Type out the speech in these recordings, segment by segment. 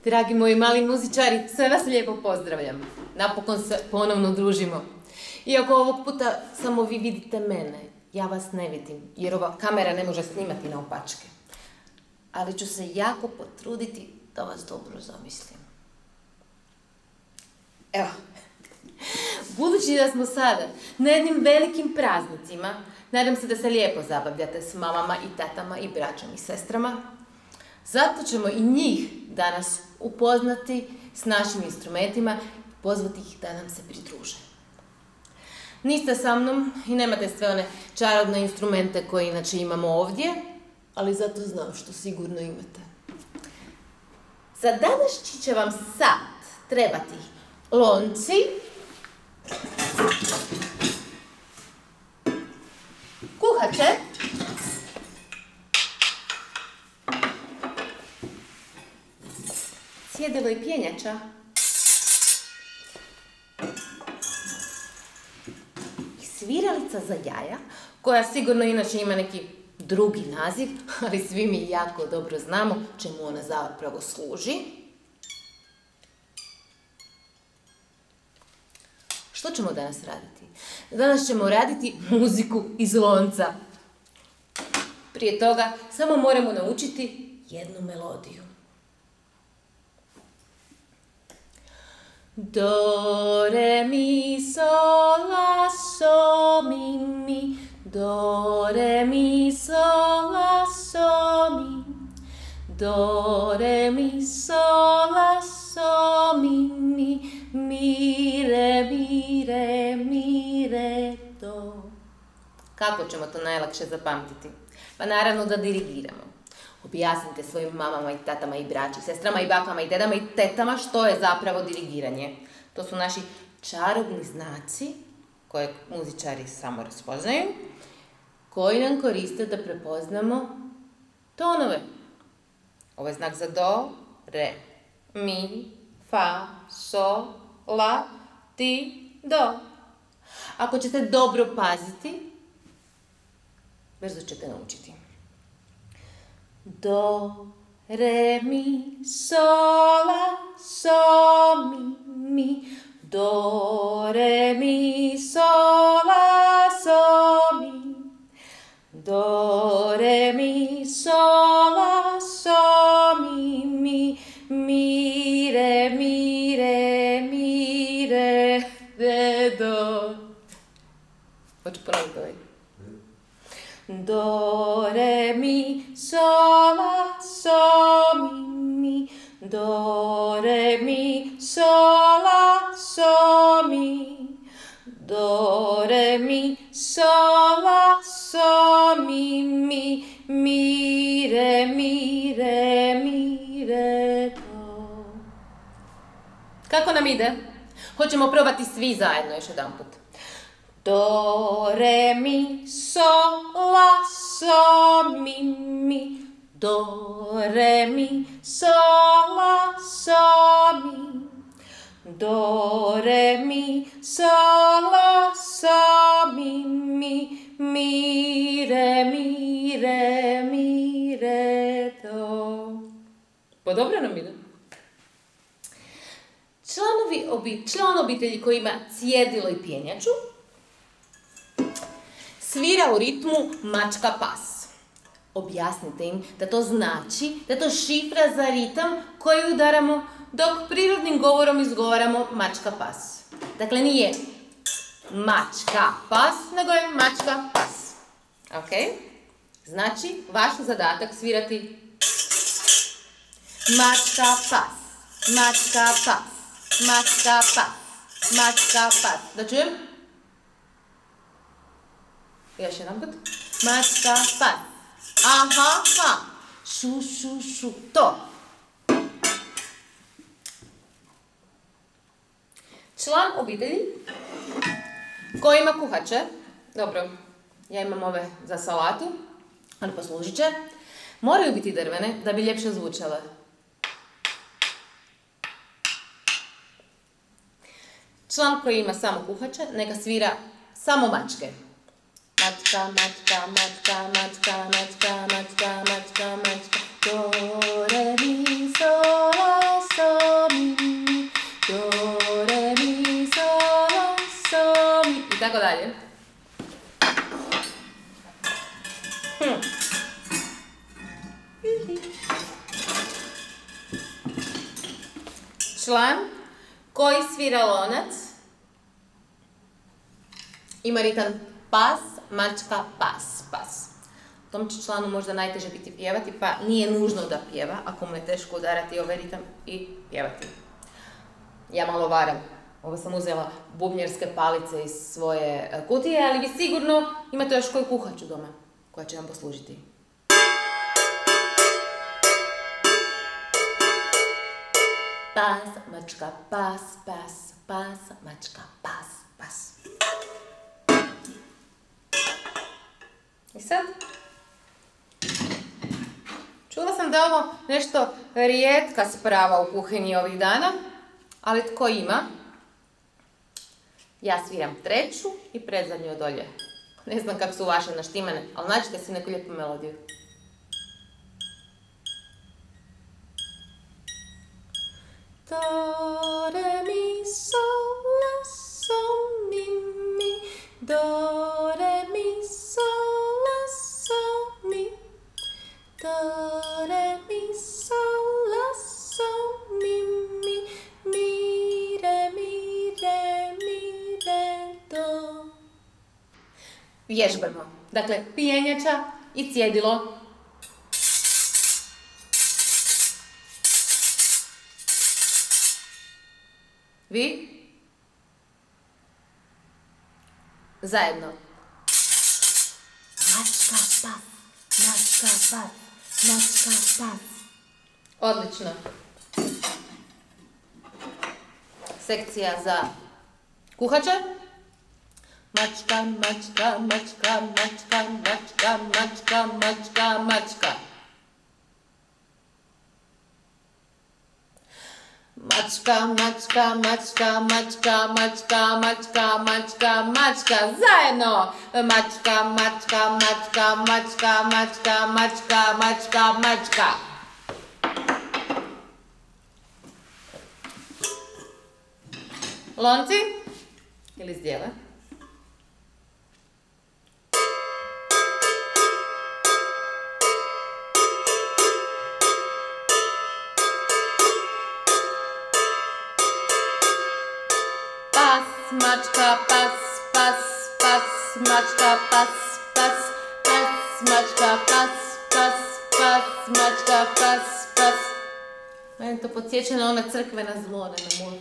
Dragi moji mali muzičari, sve vas lijepo pozdravljam. Napokon se ponovno družimo. Iako ovog puta samo vi vidite mene, ja vas ne vidim, jer ova kamera ne može snimati naopačke. Ali ću se jako potruditi da vas dobro zamislim. Evo, budući da smo sada na jednim velikim praznicima, nadam se da se lijepo zabavljate s mamama i tatama i braćom i sestrama. Zato ćemo i njih danas upoznati s našim instrumentima i pozvati ih da nam se pridruže. Niste sa mnom i nemate sve one čarobne instrumente koje inače imamo ovdje, ali zato znam što sigurno imate. Za današnji će vam sad trebati lonci, kuhače, sjedalo i pjenjača i sviralica za jaja, koja sigurno inače ima neki drugi naziv, ali svi mi jako dobro znamo čemu ona zapravo služi. Što ćemo danas raditi? Danas ćemo raditi muziku iz lonca. Prije toga samo moramo naučiti jednu melodiju. Do, re, mi, sol, la, so, mi, mi. Do, re, mi, sol, la, so, mi. Do, re, mi, sol, la, so, mi, mi. Mi, re, mi, re, mi, re, do. Kako ćemo to najlakše zapamtiti? Pa naravno da dirigiramo. Objasnite svojim mamama i tatama i braći, sestrama i bakama i dedama i tetama što je zapravo dirigiranje. To su naši čarobni znaci koje muzičari samo raspoznaju, koji nam koriste da prepoznamo tonove. Ovo je znak za do, re, mi, fa, sol, la, ti, do. Ako ćete dobro paziti, brzo ćete naučiti. Do, re, mi, sol, la, so, mi, mi. Do, re, mi, sol, la, so, mi. Do, re, mi, sol, la, so, mi, mi. Mi, re, mi, re, mi, re, re, do. Hoću ponoviti ovaj. Do, re, mi, sol, la, so, mi, mi. Do, re, mi, sol, la, so, mi. Do, re, mi, sol, la, so, mi, mi. Mi, re, mi, re, mi, re, do. Kako nam ide? Hoćemo probati svi zajedno još jedan put. Do, re, mi, sol, la, so, mi, mi. Do, re, mi, sol, la, so, mi. Do, re, mi, sol, la, so, mi, mi. Mi, re, mi, re, mi, re, do. Pa dobro nam ide. Član obitelji koji ima cjedilo i pjenjaču svira u ritmu mačka pas. Objasnite im da to znači da je to šifra za ritam koji udaramo dok prirodnim govorom izgovaramo mačka pas. Dakle, nije mačka pas, nego je mačka pas. Ok? Znači, vaš zadatak svirati mačka pas, mačka pas, mačka pas, mačka pas. Da čujem? Još jedan put. Mačka pas. Aha, ha. Šu, šu, šu. To. Član obitelji koji ima kuhače, dobro, ja imam ove za salatu, ali poslužit će, moraju biti drvene da bi ljepše zvučale. Član koji ima samo kuhače, neka svira samo mačke. Mačka, mačka, mačka, mačka, mačka, mačka, mačka, mačka, do, re, mi, sol, la, tako dalje. Član koji svira lonac ima ritam pas, mačka, pas, pas. Tom će članu možda najteže biti pjevati, pa nije nužno da pjeva, ako mu je teško udarati ovaj ritam i pjevati. Ja malo varam. Ovo sam uzela bubnjarske palice iz svoje kutije, ali vi sigurno imate još koju kuhaču doma, koja će vam poslužiti. Pas, mačka, pas, pas, pas, mačka, pas, pas. I sad? Čula sam da je ovo nešto rijetka sprava u kuhinji ovih dana, ali tko ima? Ja sviram treću i predzadnju od olje. Ne znam kako su vaše naštimane, ali nađite si neku lijepu melodiju. Do, re, mi, sol, la, sol, mi, mi. Do, re, mi, sol, la, sol, mi. Do, re, mi, sol, la, sol, mi, mi. Mi, re, mi, re, mi, re, do. Vježbamo. Dakle, pijenjača i cjedilo. Vi? Zajedno. Mačka, pas, mačka, pas, mačka, pas. Odlično. Sekcija za kuhače. Mačka, mačka, mačka, mačka, mačka, mačka, mačka, mačka. Mačka, mačka, mačka, mačka, mačka, mačka, mačka, mačka, zajedno! Mačka, mačka, mačka, mačka, mačka, mačka, mačka, mačka. Lonci ili zdjele? Pas, mačka, pas, pas, pas, mačka, pas, pas, pas, mačka, pas, pas, pas, mačka, pas, pas. Meni to podsjeća na one crkvena zvona na moru.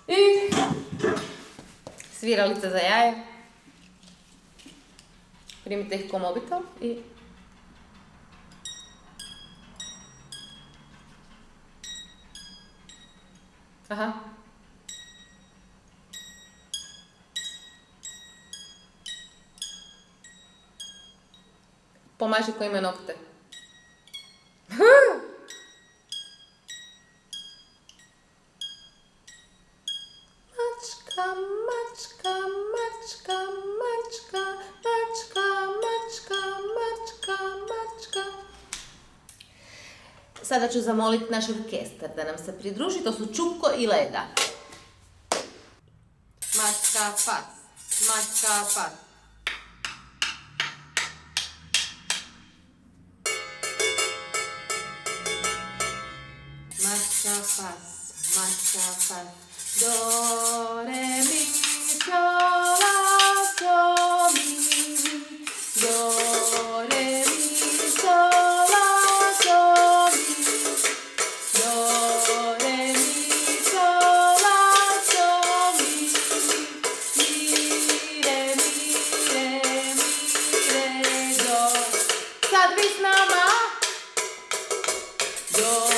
I sviralica za jaje. Primite ih ko mobitel i... Aha. Pomaži ko ima nokte. Mačka, mačka, mačka, mačka, mačka, mačka, mačka, mačka. Sada ću zamoliti naš orkestar da nam se pridruži, to su Čupko i Leda. Mačka, pas, mačka, pas. Mačka, pas, mačka, pas. Do, re, mi, sol, la, sol, mi, mi. Do, re, mi, sol, la, sol, mi. Do, re, mi, sol, la, sol, mi. Mi, re, mi, re, mi, re, do. Sad vi s nama. Do.